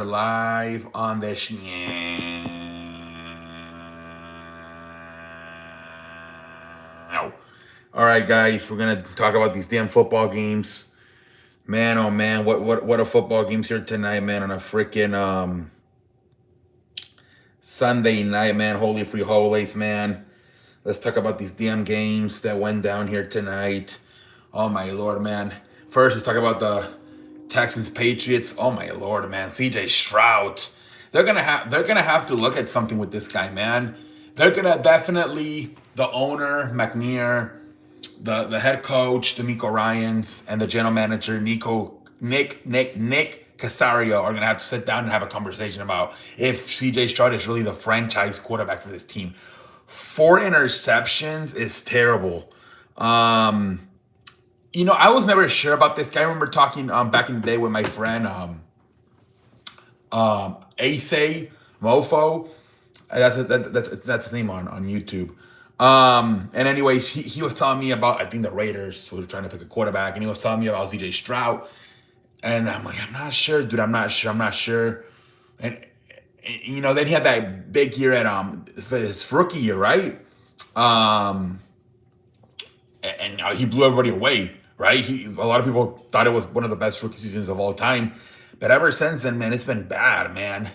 Live on the All right, guys, we're gonna talk about these damn football games. Man, oh man, what a football games here tonight, man, on a freaking Sunday night, man. Holy free holidays, man. Let's talk about these damn games that went down here tonight. Oh my lord, man. First, let's talk about the Texans Patriots. Oh my lord, man. CJ Stroud. They're gonna have to look at something with this guy, man. They're gonna definitely the owner, McNair, the head coach, D'Amico Ryans, and the general manager, Nick Casario are gonna have to sit down and have a conversation about if CJ Stroud is really the franchise quarterback for this team. 4 interceptions is terrible. Um, I was never sure about this guy. I remember talking back in the day with my friend Ace Mofo. That's his name on YouTube. And anyways, he was telling me about, I think the Raiders was trying to pick a quarterback, and he was telling me about CJ Stroud. And I'm like, I'm not sure, dude. I'm not sure. And then he had that big year at for his rookie year, right? Um, and he blew everybody away, right? A lot of people thought it was one of the best rookie seasons of all time, but ever since then, man, it's been bad, man.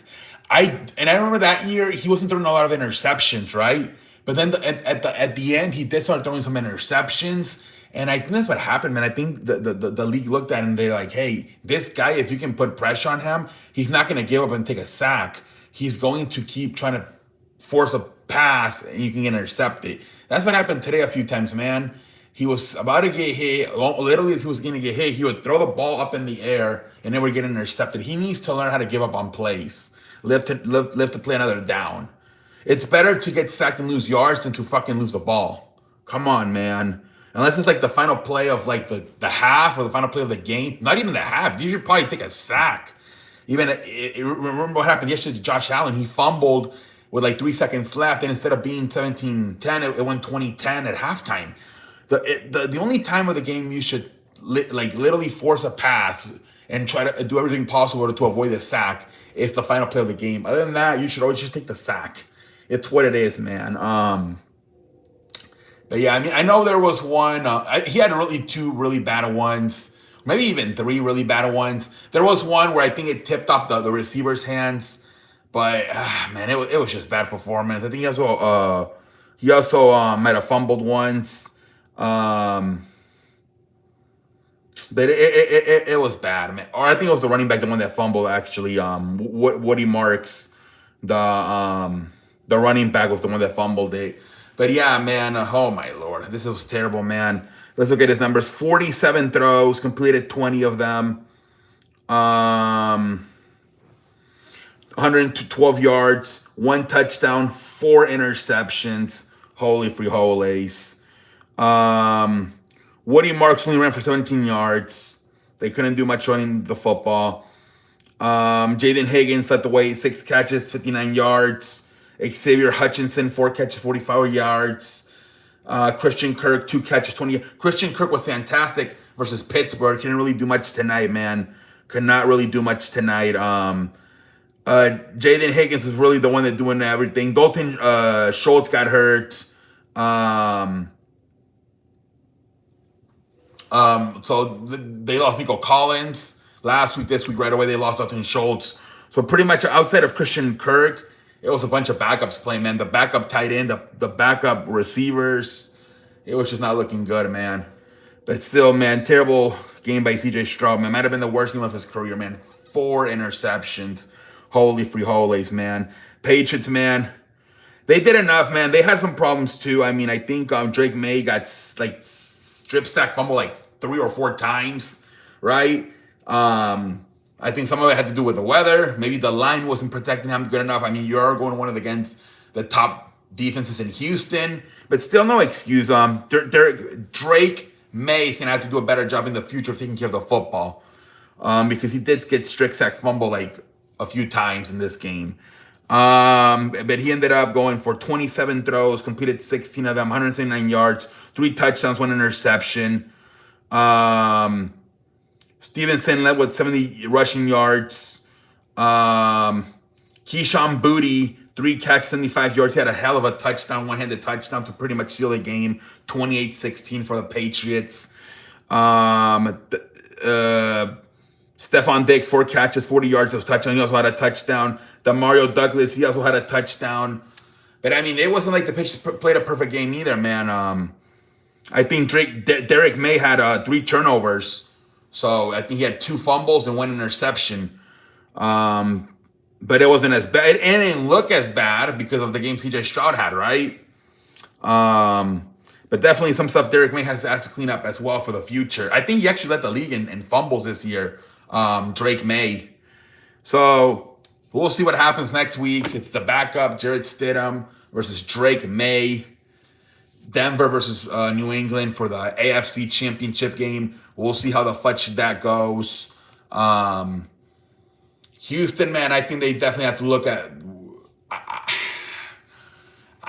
I remember that year he wasn't throwing a lot of interceptions, right? But then at the end, he did start throwing some interceptions, and I think that's what happened, man. I think the league looked at him and they're like, hey, this guy, if you can put pressure on him, he's not going to give up and take a sack. He's going to keep trying to force a pass and you can get intercepted. That's what happened today a few times, man. He was about to get hit. Literally, as he was going to get hit, he would throw the ball up in the air and then would get intercepted. He needs to learn how to give up on plays, live to play another down. It's better to get sacked and lose yards than to fucking lose the ball. Come on, man. Unless it's like the final play of like the half or the final play of the game. Not even the half. You should probably take a sack. Remember what happened yesterday to Josh Allen? He fumbled with like 3 seconds left, and instead of being 17-10, it went 20-10 at halftime. The only time of the game you should literally force a pass and try to do everything possible to avoid the sack is the final play of the game. Other than that, you should always just take the sack. It's what it is, man. But yeah, I mean, I know there was one. He had really two really bad ones, maybe even three really bad ones. There was one where I think it tipped off the receiver's hands, but man, it was just bad performance. I think he also might have fumbled once, um, but it was bad, man. Or I think it was the running back, the one that fumbled actually. Woody Marks, the running back was the one that fumbled it. But yeah, man, oh my lord, this was terrible, man. Let's look at his numbers. 47 throws, completed 20 of them. 112 yards, 1 touchdown, 4 interceptions. Holy free holies. Woody Marks only ran for 17 yards. They couldn't do much running the football. Jaden Higgins led the way, 6 catches, 59 yards. Xavier Hutchinson, 4 catches, 45 yards. Christian Kirk, 2 catches, 20. Christian Kirk was fantastic versus Pittsburgh. Couldn't really do much tonight, man. Could not really do much tonight. Jaden Higgins was really the one that doing everything. Dalton Schultz got hurt. They lost Nico Collins last week. This week, right away, they lost Dalton Schultz. So pretty much outside of Christian Kirk, it was a bunch of backups playing, man. The backup tight end, the backup receivers. It was just not looking good, man. But still, man, terrible game by CJ Stroud, man. Might have been the worst game of his career, man. 4 interceptions. Holy free holidays, man. Patriots, man. They did enough, man. They had some problems too. I mean, I think Drake May got like strip sack fumble like 3 or 4 times, right? I think some of it had to do with the weather. Maybe the line wasn't protecting him good enough. I mean, you are going one of against the top defenses in Houston, but still no excuse. Drake May is gonna have to do a better job in the future of taking care of the football, because he did get strict sack fumble like a few times in this game. But he ended up going for 27 throws, completed 16 of them, 179 yards, 3 touchdowns, 1 interception. Stevenson led with 70 rushing yards. Keyshawn Booty, 3 catch, 75 yards. He had a hell of a touchdown, one-handed touchdown to pretty much seal the game. 28-16 for the Patriots. Stephon Diggs, 4 catches, 40 yards of touchdown. He also had a touchdown. Mario Douglas, he also had a touchdown. But I mean, it wasn't like the Patriots played a perfect game either, man. I think Derek May had 3 turnovers. So I think he had 2 fumbles and 1 interception. But it wasn't as bad. It didn't look as bad because of the game CJ Stroud had, right? But definitely some stuff Derek May has to clean up as well for the future. I think he actually led the league in fumbles this year, Drake May. So we'll see what happens next week. It's the backup, Jarrett Stidham versus Drake May. Denver versus New England for the AFC Championship game. We'll see how the fudge that goes. Houston, man, I think they definitely have to look at.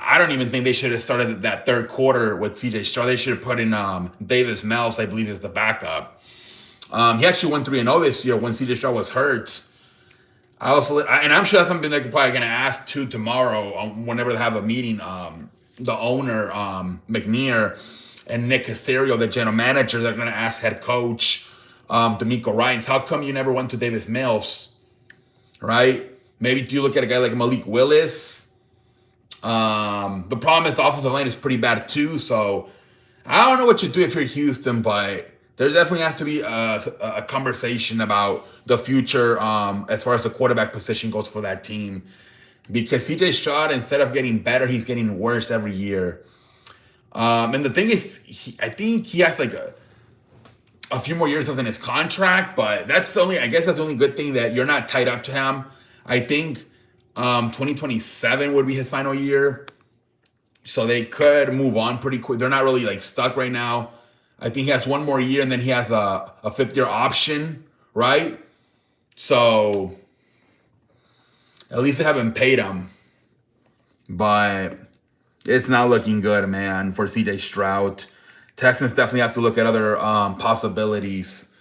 I don't even think they should have started that third quarter with CJ Stroud. They should have put in Davis Mills, I believe, is the backup. He actually went 3-0 this year when CJ Stroud was hurt. And I'm sure that's something they're probably going to ask too tomorrow whenever they have a meeting. The owner, McNear, and Nick Caserio, the general manager, they're going to ask head coach D'Amico Ryans, how come you never went to Davis Mills, right? Maybe do you look at a guy like Malik Willis? The problem is the offensive line is pretty bad too, so I don't know what you do if you're Houston, but there definitely has to be a conversation about the future as far as the quarterback position goes for that team. Because CJ Stroud, instead of getting better, he's getting worse every year. And the thing is, I think he has like a few more years left in his contract, but that's the only, I guess that's the only good thing, that you're not tied up to him. I think 2027 would be his final year. So they could move on pretty quick. They're not really like stuck right now. I think he has 1 more year and then he has a 5th-year option, right? So at least they haven't paid him. But it's not looking good, man, for CJ Stroud. Texans definitely have to look at other possibilities.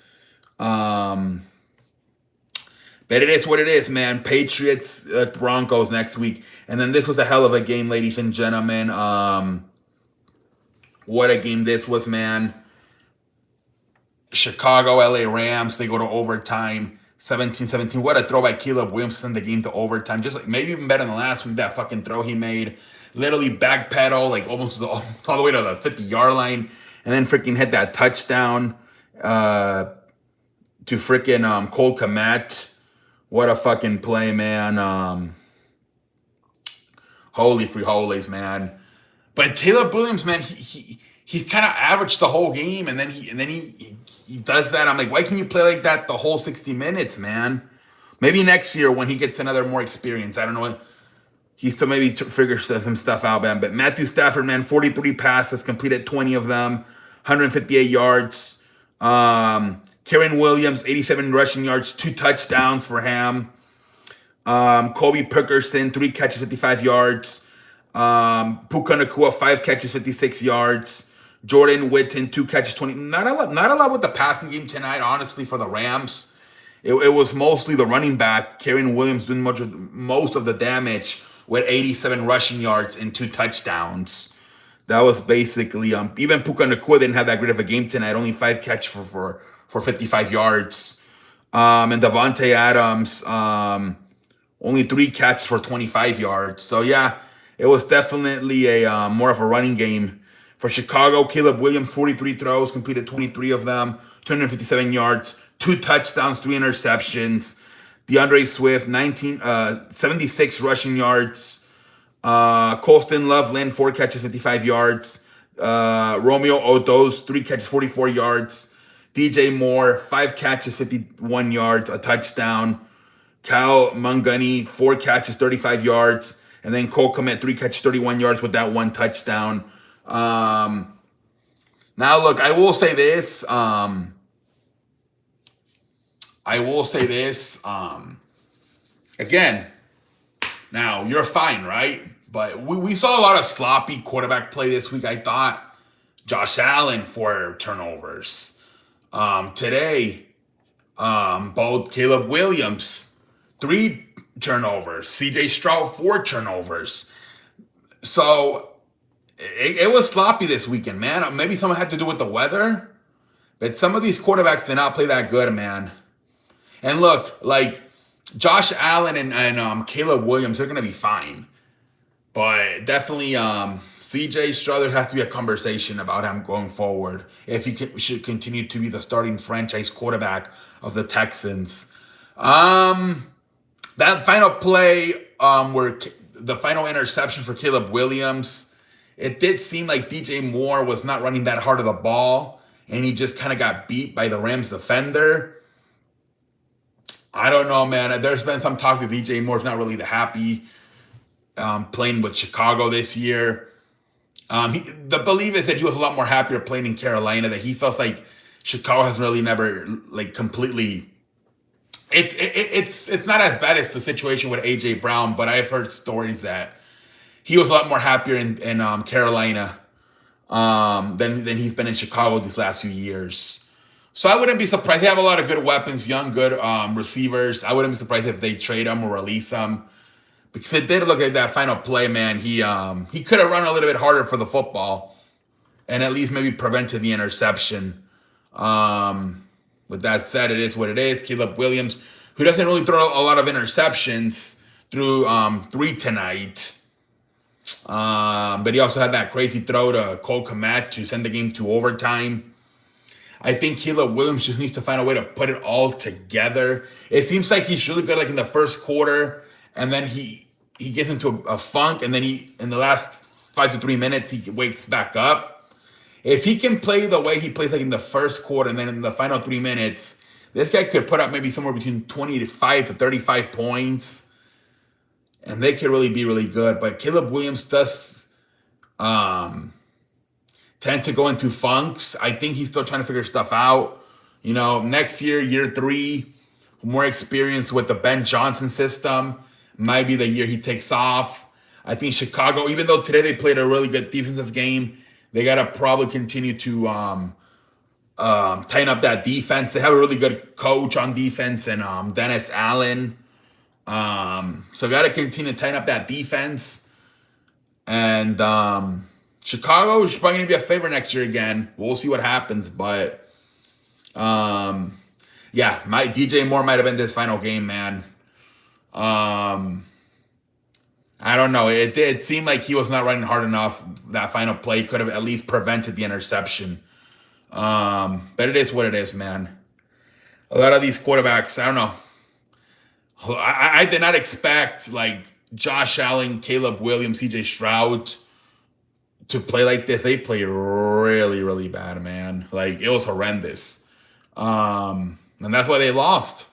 But it is what it is, man. Patriots, Broncos next week. And then this was a hell of a game, ladies and gentlemen. What a game this was, man. Chicago, LA Rams, they go to overtime. 17-17. What a throw by Caleb Williamson, the game to overtime. Just like maybe even better than last week, that fucking throw he made. Literally backpedal, like almost all the way to the 50-yard line. And then freaking hit that touchdown to freaking Cole Kmet. What a fucking play, man. Holy free holies, man. But Caleb Williams, man, he's kind of averaged the whole game, and then he does that. I'm like, why can't you play like that the whole 60 minutes, man? Maybe next year when he gets another more experience. I don't know. He still maybe figures some stuff out, man. But Matthew Stafford, man, 43 passes, completed 20 of them, 158 yards. Karen Williams, 87 rushing yards, 2 touchdowns for him. Kobe Pickerson, 3 catches, 55 yards. Puka Nacua, 5 catches, 56 yards. Jordan Whitten, 2 catches, 20. Not a lot with the passing game tonight, honestly, for the Rams. It was mostly the running back, Karen Williams, doing most of the damage with 87 rushing yards and 2 touchdowns. That was basically even Puka Nacua didn't have that great of a game tonight. Only 5 catches for 55 yards. And Devontae Adams, only 3 catches for 25 yards. So yeah, it was definitely a more of a running game for Chicago. Caleb Williams, 43 throws, completed 23 of them, 257 yards, 2 touchdowns, 3 interceptions. DeAndre Swift, 76 rushing yards. Colston Loveland, 4 catches, 55 yards. Romeo Odos, 3 catches, 44 yards. DJ Moore, 5 catches, 51 yards, a touchdown. Kyle Mungani, 4 catches, 35 yards. And then Cole Kmet, 3 catches, 31 yards with that 1 touchdown. Now, look, I will say this. Again, now you're fine, right? But we saw a lot of sloppy quarterback play this week. I thought Josh Allen 4 turnovers. Today, both Caleb Williams 3 turnovers. CJ Stroud, 4 turnovers. So it was sloppy this weekend, man. Maybe something had to do with the weather, but some of these quarterbacks did not play that good, man. And look, like Josh Allen and Caleb Williams, they're gonna be fine. But definitely, CJ Stroud, there has to be a conversation about him going forward if should continue to be the starting franchise quarterback of the Texans. That final play, where the final interception for Caleb Williams, it did seem like DJ Moore was not running that hard of the ball, and he just kind of got beat by the Rams defender. I don't know, man. There's been some talk that DJ Moore's not really happy playing with Chicago this year. The belief is that he was a lot more happier playing in Carolina, that he feels like Chicago has really never like completely. It's not as bad as the situation with AJ Brown, but I've heard stories that he was a lot more happier in Carolina than he's been in Chicago these last few years. So I wouldn't be surprised. They have a lot of good weapons, young, good receivers. I wouldn't be surprised if they trade them or release them. Because it did look like that final play, man. He could have run a little bit harder for the football and at least maybe prevented the interception. With that said, it is what it is. Caleb Williams, who doesn't really throw a lot of interceptions, threw 3 tonight. But he also had that crazy throw to Cole Kmet to send the game to overtime. I think Caleb Williams just needs to find a way to put it all together. It seems like he's really good like in the first quarter, and then he gets into a funk, and then in the last 5 to 3 minutes, he wakes back up. If he can play the way he plays like in the first quarter and then in the final 3 minutes, this guy could put up maybe somewhere between 25 to 35 points, and they could really be really good. But Caleb Williams does tend to go into funks. I think he's still trying to figure stuff out. You know, next year, year 3, more experience with the Ben Johnson system, might be the year he takes off. I think Chicago, even though today they played a really good defensive game, they got to probably continue to tighten up that defense. They have a really good coach on defense and Dennis Allen. So got to continue to tighten up that defense. And Chicago is probably going to be a favorite next year again. We'll see what happens. But yeah, my DJ Moore might have been this final game, man. I don't know. It seemed like he was not running hard enough. That final play could have at least prevented the interception. But it is what it is, man. A lot of these quarterbacks, I don't know. I did not expect like Josh Allen, Caleb Williams, CJ Stroud to play like this. They played really, really bad, man. Like it was horrendous. And that's why they lost.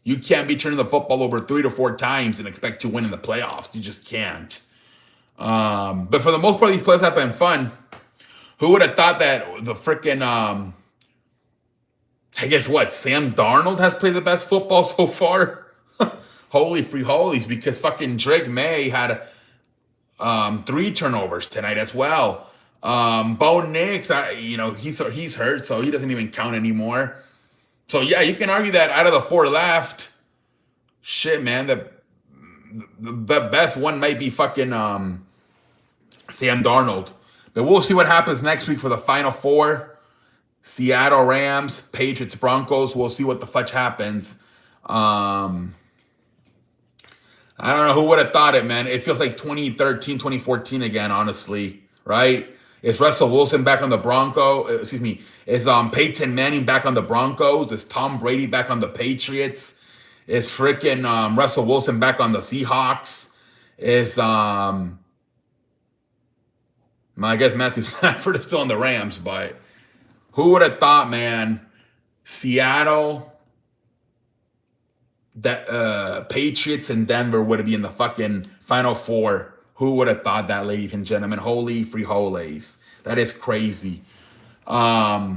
You can't be turning the football over 3 to 4 times and expect to win in the playoffs. You just can't. But for the most part, these plays have been fun. Who would have thought that the freaking, I guess what, Sam Darnold has played the best football so far? Holy free holies, because fucking Drake May had 3 turnovers tonight as well. Bo Nix, he's hurt, so he doesn't even count anymore. So yeah, you can argue that out of the 4 left, shit, man, the best one might be fucking Sam Darnold. But we'll see what happens next week for the final 4. Seattle Rams, Patriots, Broncos. We'll see what the fudge happens. I don't know who would have thought it, man. It feels like 2013, 2014 again, honestly, right? Is Russell Wilson back on the Broncos? Is Peyton Manning back on the Broncos? Is Tom Brady back on the Patriots? Is freaking Russell Wilson back on the Seahawks? Is I guess Matthew Stafford is still on the Rams, but who would have thought, man? Seattle, that Patriots and Denver would be in the fucking final 4. Who would have thought that, ladies and gentlemen? Holy free holies. That is crazy. But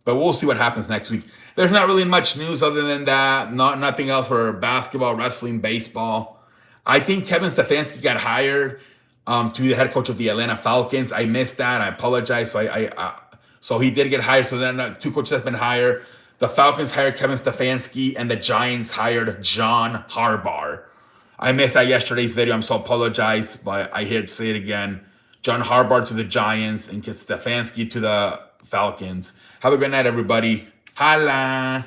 we'll see what happens next week. There's not really much news other than that. Nothing else for basketball, wrestling, baseball. I think Kevin Stefanski got hired to be the head coach of the Atlanta Falcons. I missed that. I apologize. So he did get hired. So then 2 coaches have been hired. The Falcons hired Kevin Stefanski, and the Giants hired John Harbaugh. I missed that yesterday's video. I'm so apologize, but I here to say it again. John Harbaugh to the Giants and Stefanski to the Falcons. Have a good night, everybody. Holla.